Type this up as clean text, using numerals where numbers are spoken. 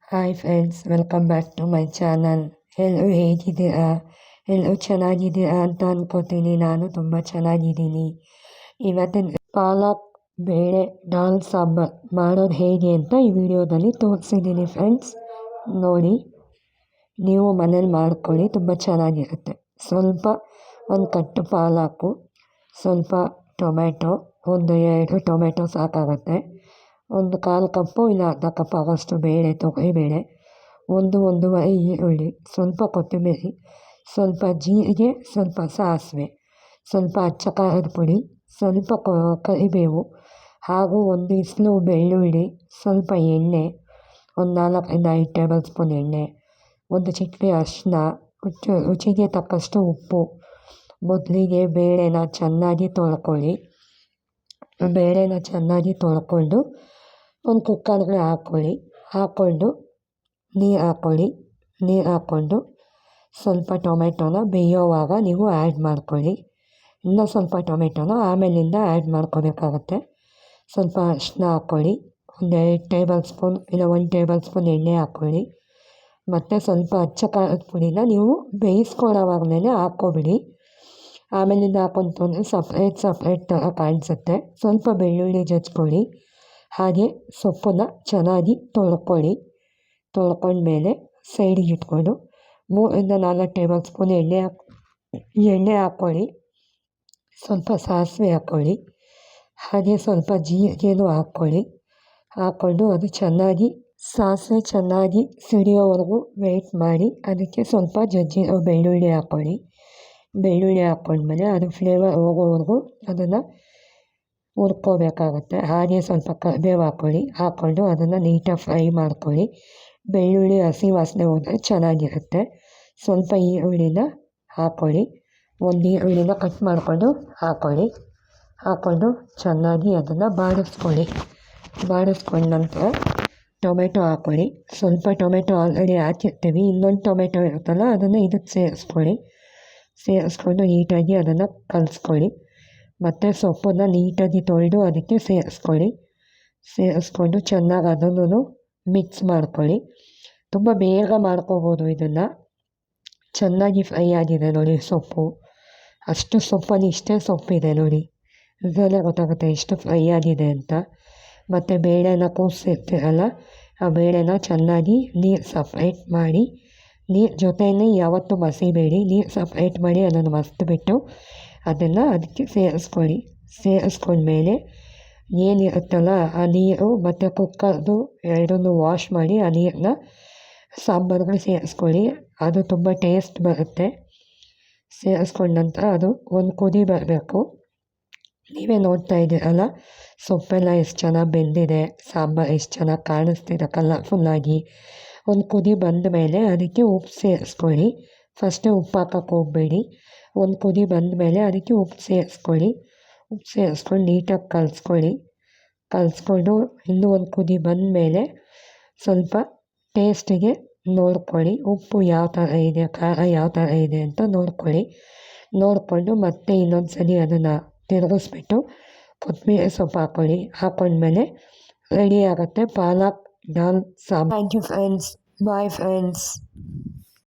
Hi friends, welcome back to my channel. ಎಲ್ಲರೂ ಹೇಗಿದ್ದೀರಾ? ಎಲ್ಲರೂ ಚೆನ್ನಾಗಿದ್ದೀರಾ ಅಂತ ಅನ್ಕೋತೀನಿ. ನಾನು ತುಂಬ ಚೆನ್ನಾಗಿದ್ದೀನಿ. ಇವತ್ತಿನ ಪಾಲಕ್ ಬೇಳೆ ದಾಲ್ ಸಾಂಬಾರ್ ಮಾಡೋದು ಹೇಗೆ ಅಂತ ಈ ವಿಡಿಯೋದಲ್ಲಿ ತೋರಿಸಿದ್ದೀನಿ ಫ್ರೆಂಡ್ಸ್. ನೋಡಿ, ನೀವು ಮನೇಲಿ ಮಾಡ್ಕೊಳ್ಳಿ, ತುಂಬ ಚೆನ್ನಾಗಿರುತ್ತೆ. ಒಂದು ಕಟ್ಟು ಪಾಲಕು, ಸ್ವಲ್ಪ ಟೊಮೆಟೊ, 1-2 ಟೊಮೆಟೊ ಸಾಕಾಗುತ್ತೆ. ಒಂದು 1/4 ಕಪ್ಪು ಇಲ್ಲ ಅರ್ಧ ಕಪ್ ಆಗೋಷ್ಟು ಬೇಳೆ, ತೊಗರಿಬೇಳೆ, 1-1.5 ಈರುಳ್ಳಿ, ಸ್ವಲ್ಪ ಕೊತ್ತಂಬರಿ, ಸ್ವಲ್ಪ ಜೀರಿಗೆ, ಸ್ವಲ್ಪ ಸಾಸಿವೆ, ಸ್ವಲ್ಪ ಅಚ್ಚ ಖಾರದ ಪುಡಿ, ಸ್ವಲ್ಪ ಕರಿಬೇವು, ಹಾಗೂ 1 ಇಸ್ಲು ಬೆಳ್ಳುಳ್ಳಿ, ಸ್ವಲ್ಪ ಎಣ್ಣೆ, ಒಂದು 4-5 ಟೇಬಲ್ ಸ್ಪೂನ್ ಎಣ್ಣೆ, 1 ಚಿಟಿಕೆ ಅರಿಶಿನ, ರುಚಿಗೆ ತಕ್ಕಷ್ಟು ಉಪ್ಪು. ಮೊದಲಿಗೆ ಬೇಳೆನ ಚೆನ್ನಾಗಿ ತೊಳ್ಕೊಳ್ಳಿ. ತೊಳ್ಕೊಂಡು ಒಂದು ಕುಕ್ಕರ್ಗೆ ಹಾಕ್ಕೊಂಡು ನೀರು ಹಾಕ್ಕೊಂಡು ಸ್ವಲ್ಪ ಟೊಮೆಟೊನ ಬೇಯೋವಾಗ ನೀವು ಆ್ಯಡ್ ಮಾಡ್ಕೊಳ್ಳಿ. ಇನ್ನೂ ಸ್ವಲ್ಪ ಟೊಮೆಟೊನ ಆಮೇಲಿಂದ ಆ್ಯಡ್ ಮಾಡ್ಕೋಬೇಕಾಗತ್ತೆ. ಸ್ವಲ್ಪ ಅರಿಶಿನ ಹಾಕ್ಕೊಳ್ಳಿ. 2 ಟೇಬಲ್ ಸ್ಪೂನ್ ಇಲ್ಲ 1 ಟೇಬಲ್ ಸ್ಪೂನ್ ಎಣ್ಣೆ ಹಾಕ್ಕೊಳ್ಳಿ. ಮತ್ತು ಸ್ವಲ್ಪ ಅಚ್ಚ ಖಾರದ ಪುಡಿನ ನೀವು ಬೇಯಿಸ್ಕೊಳ್ಳೋವಾಗಲೇ ಹಾಕ್ಕೊಬಿಡಿ. ಆಮೇಲಿಂದ ಹಾಕೊಂತಂದರೆ ಸಪ್ರೇಟ್ ಥರ ಕಾಣಿಸುತ್ತೆ. ಸ್ವಲ್ಪ ಬೆಳ್ಳುಳ್ಳಿ ಜಜ್ಕೊಳ್ಳಿ. ಹಾಗೆ ಸೊಪ್ಪನ್ನ ಚೆನ್ನಾಗಿ ತೊಳ್ಕೊಂಡ್ಮೇಲೆ ಸೈಡಿಗೆ ಇಟ್ಕೊಂಡು 3-4 ಟೇಬಲ್ ಸ್ಪೂನ್ ಎಣ್ಣೆ ಹಾಕ್ಕೊಳ್ಳಿ. ಸ್ವಲ್ಪ ಸಾಸಿವೆ ಹಾಕ್ಕೊಳ್ಳಿ. ಹಾಗೆ ಸ್ವಲ್ಪ ಜೀರಿಗೆನೂ ಹಾಕ್ಕೊಂಡು ಅದು ಸಾಸಿವೆ ಚೆನ್ನಾಗಿ ಸಿಡಿಯೋವರೆಗೂ ವೆಯ್ಟ್ ಮಾಡಿ. ಅದಕ್ಕೆ ಸ್ವಲ್ಪ ಜಜ್ಜಿರೋ ಬೆಳ್ಳುಳ್ಳಿ ಹಾಕ್ಕೊಂಡ್ಮೇಲೆ ಅದು ಫ್ಲೇವರ್ ಹೋಗೋವರೆಗೂ ಅದನ್ನು ಹುರ್ಕೋಬೇಕಾಗತ್ತೆ. ಹಾಗೆ ಸ್ವಲ್ಪ ಕರಿಬೇವು ಹಾಕ್ಕೊಂಡು ಅದನ್ನು ನೀಟಾಗಿ ಫ್ರೈ ಮಾಡ್ಕೊಳ್ಳಿ. ಬೆಳ್ಳುಳ್ಳಿ ಹಸಿ ವಾಸನೆ ಹೋದರೆ ಚೆನ್ನಾಗಿರುತ್ತೆ. ಸ್ವಲ್ಪ ಈರುಳ್ಳಿನ ಹಾಕ್ಕೊಳ್ಳಿ. 1 ಈರುಳ್ಳಿನ ಕಟ್ ಮಾಡಿಕೊಂಡು ಹಾಕ್ಕೊಂಡು ಚೆನ್ನಾಗಿ ಅದನ್ನು ಬಾಡಿಸ್ಕೊಂಡ ನಂತರ ಟೊಮೆಟೊ ಹಾಕ್ಕೊಳ್ಳಿ. ಸ್ವಲ್ಪ ಟೊಮೆಟೊ ಆಲ್ರೆಡಿ ಹಾಕಿರ್ತೀವಿ. ಇನ್ನೊಂದು ಟೊಮೆಟೊ ಇರುತ್ತಲ್ಲ, ಅದನ್ನು ಇದಕ್ಕೆ ಸೇರಿಸ್ಕೊಂಡು ನೀಟಾಗಿ ಅದನ್ನು ಕಲಿಸ್ಕೊಳ್ಳಿ. ಮತ್ತು ಸೊಪ್ಪನ್ನು ನೀಟಾಗಿ ತೊಳೆದು ಅದಕ್ಕೆ ಸೇರಿಸ್ಕೊಂಡು ಚೆನ್ನಾಗಿ ಅದನ್ನು ಮಿಕ್ಸ್ ಮಾಡ್ಕೊಳ್ಳಿ. ತುಂಬ ಬೇಗ ಮಾಡ್ಕೋಬೋದು ಇದನ್ನು. ಚೆನ್ನಾಗಿ ಫ್ರೈ ಆಗಿದೆ ನೋಡಿ ಸೊಪ್ಪು. ಅಷ್ಟು ಸೊಪ್ಪಲ್ಲಿ ಇಷ್ಟೇ ಸೊಪ್ಪಿದೆ ನೋಡಿ. ಇದರಲ್ಲೇ ಗೊತ್ತಾಗುತ್ತೆ ಎಷ್ಟು ಫ್ರೈ ಆಗಿದೆ ಅಂತ. ಮತ್ತು ಬೇಳೆನ ಕೂಗಿಸಿರ್ತೀರಲ್ಲ, ಆ ಬೇಳೆನ ಚೆನ್ನಾಗಿ ನೀರು ಸಪ್ರೇಟ್ ಮಾಡಿ, ನೀರು ಜೊತೆಯೇ ಯಾವತ್ತೂ ಮಸಿಬೇಡಿ. ನೀರು ಸಪ್ರೇಟ್ ಮಾಡಿ ಅದನ್ನು ಮಸಿದ್ಬಿಟ್ಟು ಅದನ್ನು ಅದಕ್ಕೆ ಸೇರಿಸ್ಕೊಂಡ್ಮೇಲೆ ಏನಿರುತ್ತಲ್ಲ ಆ ನೀರು ಮತ್ತು ಕುಕ್ಕರ್ದು ಎರಡನ್ನೂ ವಾಶ್ ಮಾಡಿ ಆ ನೀರನ್ನ ಸಾಂಬಾರಿಗೆ ಸೇರಿಸ್ಕೊಳ್ಳಿ. ಅದು ತುಂಬ ಟೇಸ್ಟ್ ಬರುತ್ತೆ. ಸೇರಿಸ್ಕೊಂಡ ನಂತರ ಅದು ಒಂದು ಕುದಿ ಬರಬೇಕು. ನೀವೇ ನೋಡ್ತಾ ಇದ್ದೀರಲ್ಲ, ಸೊಪ್ಪೆಲ್ಲ ಎಷ್ಟು ಚೆನ್ನಾಗಿ ಬೆಂದಿದೆ, ಸಾಂಬಾರು ಎಷ್ಟು ಚೆನ್ನಾಗಿ ಕಾಣಿಸ್ತಿದೆ ಕಲರ್ಫುಲ್ಲಾಗಿ. ಒಂದು ಕುದಿ ಬಂದ ಮೇಲೆ ಅದಕ್ಕೆ ಉಪ್ಪು ಸೇರಿಸ್ಕೊಳ್ಳಿ. ಫಸ್ಟೇ ಉಪ್ಪು ಹಾಕೋಕ್ಕೆ ಹೋಗಬೇಡಿ. ಒಂದು ಕುದಿ ಬಂದ ಮೇಲೆ ಅದಕ್ಕೆ ಉಪ್ಪು ಸೇರಿಸ್ಕೊಂಡು ನೀಟಾಗಿ ಕಲಿಸ್ಕೊಂಡು ಇನ್ನೂ ಒಂದು ಕುದಿ ಬಂದ ಮೇಲೆ ಸ್ವಲ್ಪ ಟೇಸ್ಟಿಗೆ ನೋಡ್ಕೊಳ್ಳಿ. ಉಪ್ಪು ಯಾವ ಥರ ಇದೆ, ಖಾರ ಯಾವ ಥರ ಇದೆ ಅಂತ ನೋಡಿಕೊಂಡು ಮತ್ತೆ ಇನ್ನೊಂದು ಸಲ ಅದನ್ನು ತಿರುಗಿಸ್ಬಿಟ್ಟು ಕೊತ್ತಂಬರಿ ಸೊಪ್ಪು ಹಾಕ್ಕೊಂಡ್ಮೇಲೆ ರೆಡಿ ಆಗುತ್ತೆ ಪಾಲಕ್ ದಾಲ್ sambar. Thank you friends. Bye friends.